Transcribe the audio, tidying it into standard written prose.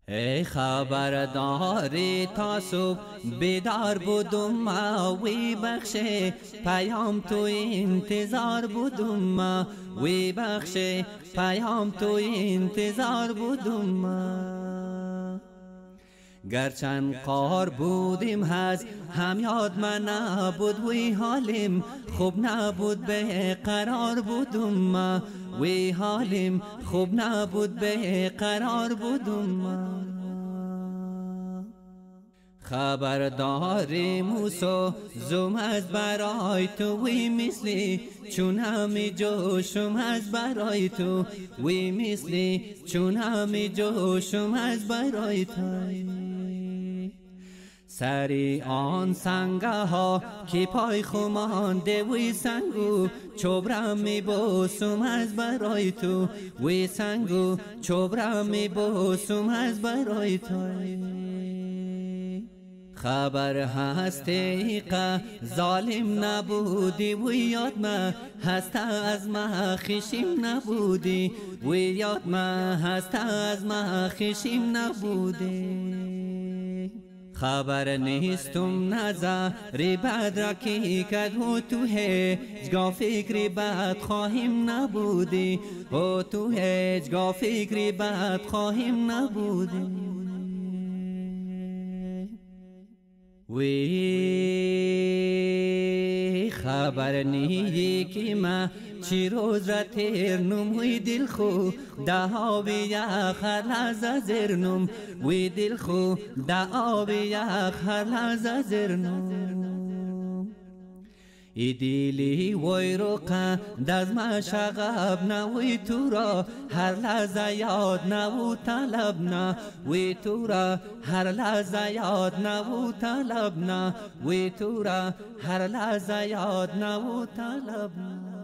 ای خبرداری تا صبح بیدار بودم وی بخش پیام تو انتظار بودم وی بخش پیام تو انتظار بودم گرچند قار بودیم هست هم یاد من نبود وی حالیم خوب نبود به قرار بودم وی حالیم خوب نبود به قرار بودم خبرداری موسو زوم از برای تو وی مثلی چون همی جوشم از برای تو وی مثلی چون همی جوشم از برای تو سری آن سنگه ها که پای خمانده وی سنگو چوبرم می بوسم از برای تو وی سنگو چوبرم می بوسم از برای تو خبر هست ایقا ظالم نبودی وی یاد ما هست از ما خشیم نبودی وی یاد ما هست از ما خشیم نبودی خبر نیستم نظری بد را کی کد و تو هیچگاه فکری بد خواهیم نبودی و تو هیچگاه فکری بد خواهیم نبودی وی خبر نیی که ما چی روز را تیرنم وی دل خو ده آب یخ هر لحظه زرنم وی دل خو ده آب یخ هر لحظه زرنم ای دیلی وی روقا دز ما شغب نوی تو را هر لحظه یاد نو طلب نه وی تو را هر لحظه یاد نو طلب نه وی تو را هر لحظه یاد نو طلب نه